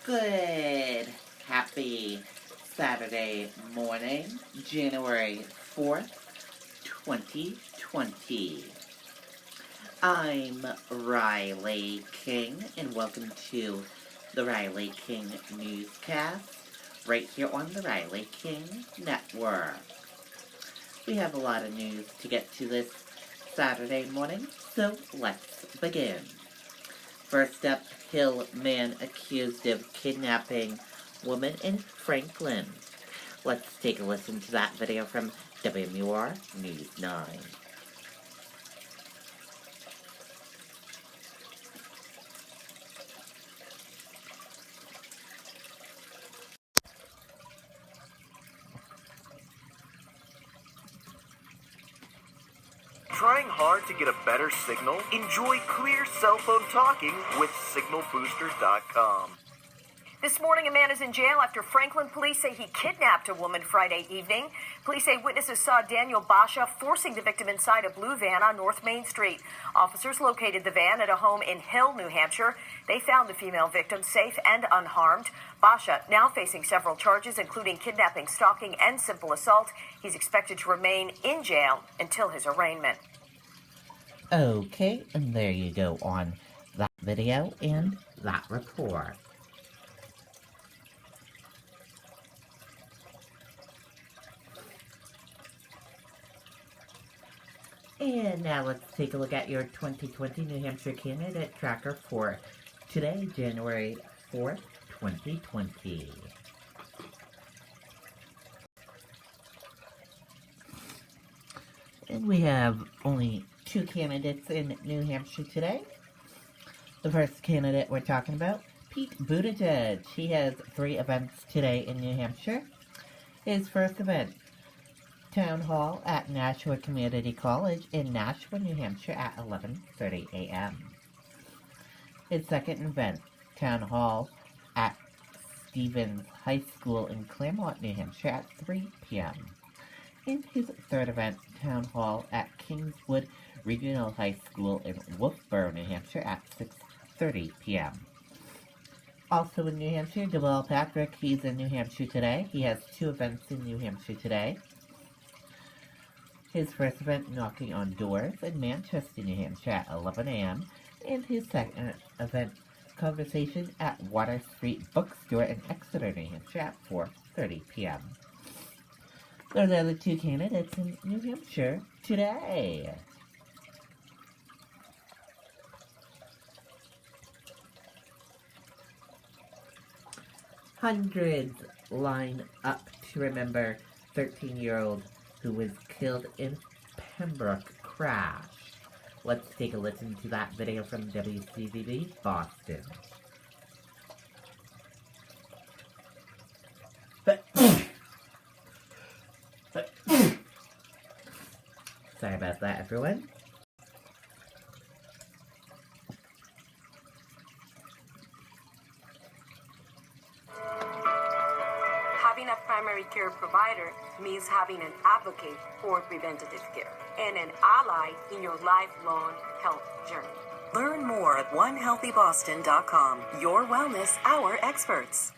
Good, happy Saturday morning, January 4th, 2020. I'm Riley King, and welcome to the Riley King Newscast, right here on the Riley King Network. We have a lot of news to get to this Saturday morning, so let's begin. First up, Hill man accused of kidnapping woman in Franklin. Let's take a listen to that video from WMUR News 9. Trying hard to get a better signal? Enjoy clear cell phone talking with signalboosters.com. This morning, a man is in jail after Franklin police say he kidnapped a woman Friday evening. Police say witnesses saw Daniel Basha forcing the victim inside a blue van on North Main Street. Officers located the van at a home in Hill, New Hampshire. They found the female victim safe and unharmed. Basha now facing several charges, including kidnapping, stalking, and simple assault. He's expected to remain in jail until his arraignment. Okay, and there you go on that video and that report. And now let's take a look at your 2020 New Hampshire candidate tracker for today, January 4th, 2020. And we have only 2 candidates in New Hampshire today. The first candidate we're talking about, Pete Buttigieg. He has 3 events today in New Hampshire. His first event, Town Hall at Nashua Community College in Nashua, New Hampshire at 11:30 a.m. His second event, Town Hall at Stevens High School in Claremont, New Hampshire at 3 p.m. And his third event, Town Hall at Kingswood Regional High School in Wolfboro, New Hampshire at 6:30 p.m. Also in New Hampshire, Deval Patrick, he's in New Hampshire today. He has 2 events in New Hampshire today. His first event, Knocking on Doors in Manchester, New Hampshire at 11 a.m. And his second event, Conversation at Water Street Bookstore in Exeter, New Hampshire at 4:30 p.m. Those are the 2 candidates in New Hampshire today. Hundreds line up to remember 13-year-old who was killed in Pembroke crash. Let's take a listen to that video from WCVB Boston. Sorry about that, everyone. Having a primary care provider means having an advocate for preventative care and an ally in your lifelong health journey. Learn more at onehealthyboston.com. Your wellness, our experts.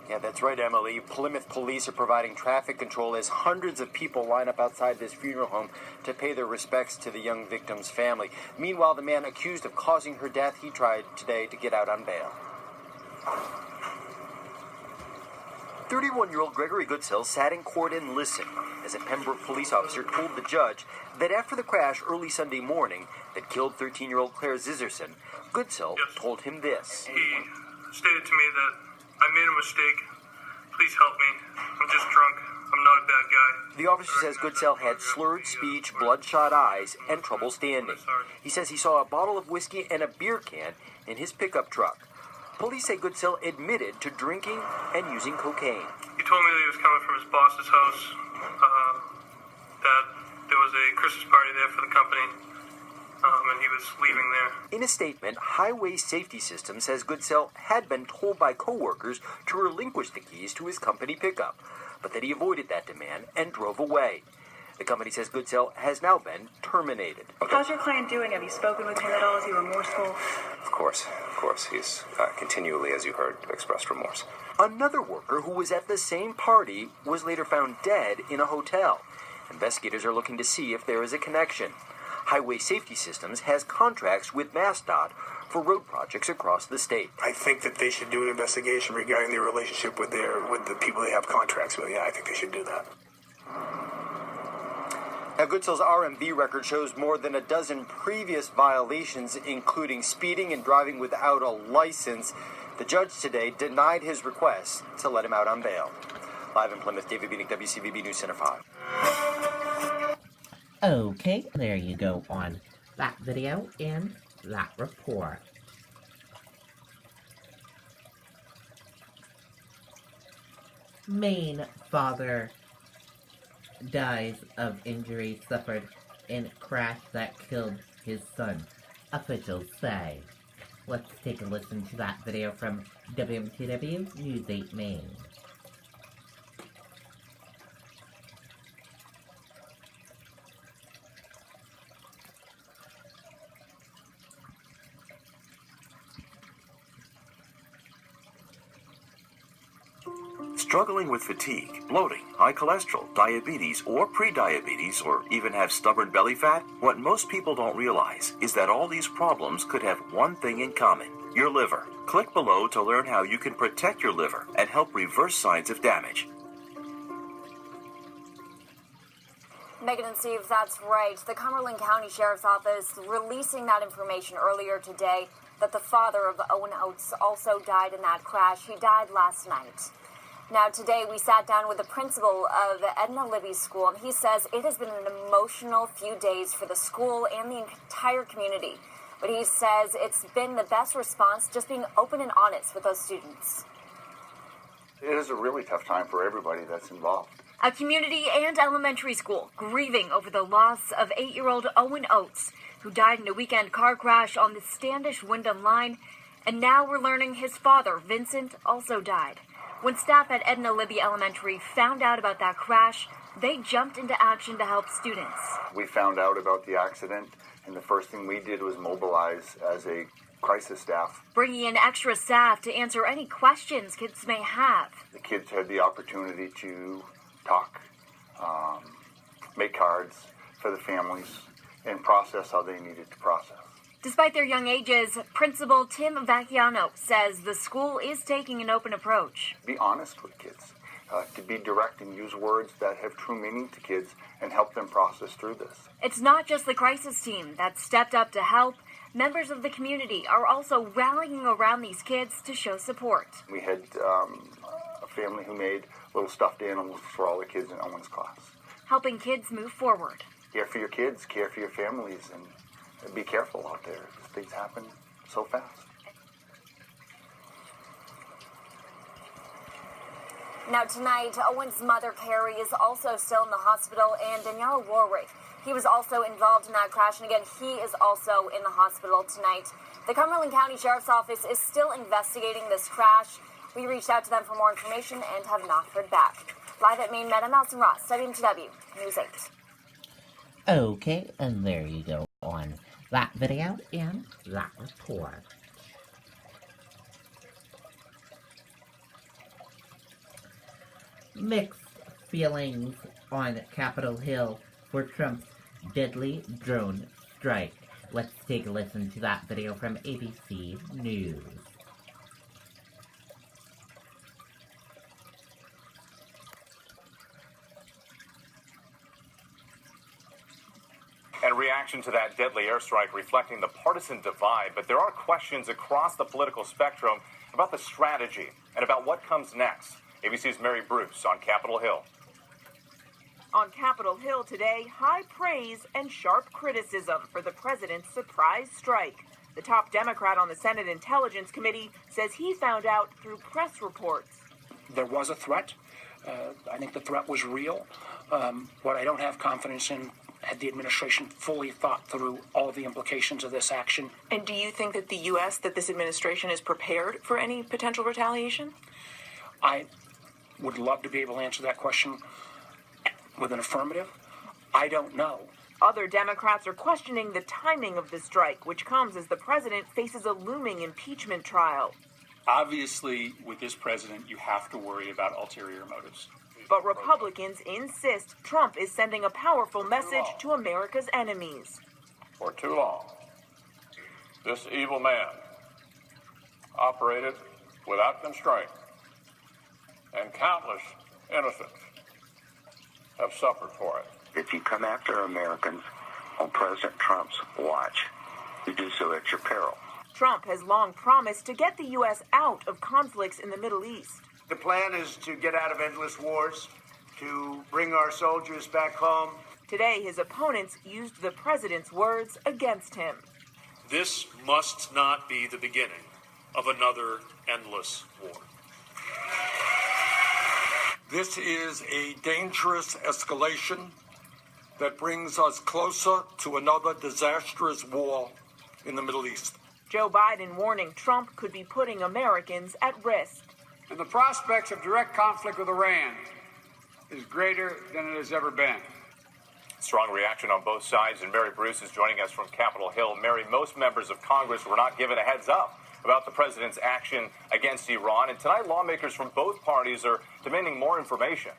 Yeah, that's right, Emily. Plymouth police are providing traffic control as hundreds of people line up outside this funeral home to pay their respects to the young victim's family. Meanwhile, the man accused of causing her death, he tried today to get out on bail. 31-year-old Gregory Goodsell sat in court and listened as a Pembroke police officer told the judge that after the crash early Sunday morning that killed 13-year-old Claire Zizerson, Goodsell told him this. He stated to me that I made a mistake. Please help me. I'm just drunk. I'm not a bad guy. The officer says Goodsell had slurred speech, bloodshot eyes, and trouble standing. He says he saw a bottle of whiskey and a beer can in his pickup truck. Police say Goodsell admitted to drinking and using cocaine. He told me that he was coming from his boss's house, that there was a Christmas party there for the company, and he was leaving there. In a statement, Highway Safety System says Goodsell had been told by co-workers to relinquish the keys to his company pickup, but that he avoided that demand and drove away. The company says Goodsell has now been terminated. How's your client doing? Have you spoken with him at all? Is he remorseful? Of course. course, he's continually, as you heard, expressed remorse. Another worker who was at the same party was later found dead in a hotel. Investigators are looking to see if there is a connection. Highway Safety Systems has contracts with MassDOT for road projects across the state. I think that they should do an investigation regarding their relationship with the people they have contracts with. Yeah, I think they should do that. Now, Goodsell's RMV record shows more than a dozen previous violations, including speeding and driving without a license. The judge today denied his request to let him out on bail. Live in Plymouth, David Beanick, WCVB News Center 5. Okay, there you go on that video and that report. Maine father dies of injuries suffered in crash that killed his son, officials say. Let's take a listen to that video from WMTW News 8 Maine. Struggling with fatigue, bloating, high cholesterol, diabetes, or prediabetes, or even have stubborn belly fat? What most people don't realize is that all these problems could have one thing in common: your liver. Click below to learn how you can protect your liver and help reverse signs of damage. Megan and Steve, that's right. The Cumberland County Sheriff's Office releasing that information earlier today that the father of Owen Oates also died in that crash. He died last night. Now, today we sat down with the principal of Edna Libby School, and he says it has been an emotional few days for the school and the entire community. But he says it's been the best response, just being open and honest with those students. It is a really tough time for everybody that's involved. A community and elementary school grieving over the loss of 8-year-old Owen Oates, who died in a weekend car crash on the Standish-Wyndham line. And now we're learning his father, Vincent, also died. When staff at Edna Libby Elementary found out about that crash, they jumped into action to help students. We found out about the accident, and the first thing we did was mobilize as a crisis staff. Bringing in extra staff to answer any questions kids may have. The kids had the opportunity to talk, make cards for the families, and process how they needed to process. Despite their young ages, Principal Tim Vacchiano says the school is taking an open approach. Be honest with kids, to be direct and use words that have true meaning to kids and help them process through this. It's not just the crisis team that stepped up to help. Members of the community are also rallying around these kids to show support. We had a family who made little stuffed animals for all the kids in Owen's class. Helping kids move forward. Care for your kids, care for your families, and be careful out there. Things happen so fast. Now tonight, Owen's mother, Carrie, is also still in the hospital, and Daniela Warwick, he was also involved in that crash, and again, he is also in the hospital tonight. The Cumberland County Sheriff's Office is still investigating this crash. We reached out to them for more information and have not heard back. Live at Maine Med, I'm Allison Ross, WMTW News 8. Okay, and there you go on that video and that report. Mixed feelings on Capitol Hill for Trump's deadly drone strike. Let's take a listen to that video from ABC News. And reaction to that deadly airstrike reflecting the partisan divide, but there are questions across the political spectrum about the strategy and about what comes next. ABC's Mary Bruce on Capitol Hill. On Capitol Hill today, high praise and sharp criticism for the president's surprise strike. The top Democrat on the Senate Intelligence Committee says he found out through press reports. There was a threat. I think the threat was real. What I don't have confidence in, had the administration fully thought through all the implications of this action. And do you think that this administration is prepared for any potential retaliation? I would love to be able to answer that question with an affirmative. I don't know. Other Democrats are questioning the timing of the strike, which comes as the president faces a looming impeachment trial. Obviously, with this president, you have to worry about ulterior motives. But Republicans insist Trump is sending a powerful message to America's enemies. For too long, this evil man operated without constraint, and countless innocents have suffered for it. If you come after Americans on President Trump's watch, you do so at your peril. Trump has long promised to get the U.S. out of conflicts in the Middle East. The plan is to get out of endless wars, to bring our soldiers back home. Today, his opponents used the president's words against him. This must not be the beginning of another endless war. This is a dangerous escalation that brings us closer to another disastrous war in the Middle East. Joe Biden warning Trump could be putting Americans at risk. And the prospects of direct conflict with Iran is greater than it has ever been. Strong reaction on both sides, and Mary Bruce is joining us from Capitol Hill. Mary, most members of Congress were not given a heads up about the president's action against Iran, and tonight lawmakers from both parties are demanding more information.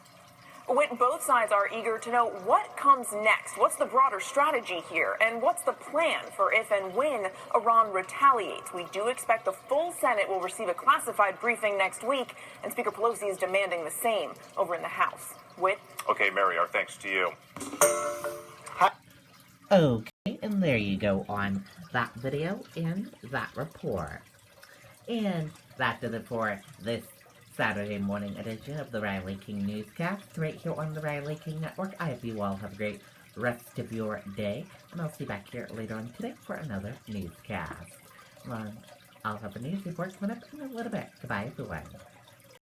Both sides are eager to know what comes next. What's the broader strategy here? And what's the plan for if and when Iran retaliates? We do expect the full Senate will receive a classified briefing next week, and Speaker Pelosi is demanding the same over in the House. Whit? Okay, Mary, our thanks to you. Okay, and there you go on that video and that report. And that does it for this Saturday morning edition of the Riley King Newscast, right here on the Riley King Network. I hope you all have a great rest of your day, and I'll see you back here later on today for another newscast. I'll have a news report coming up in a little bit. Goodbye, everyone.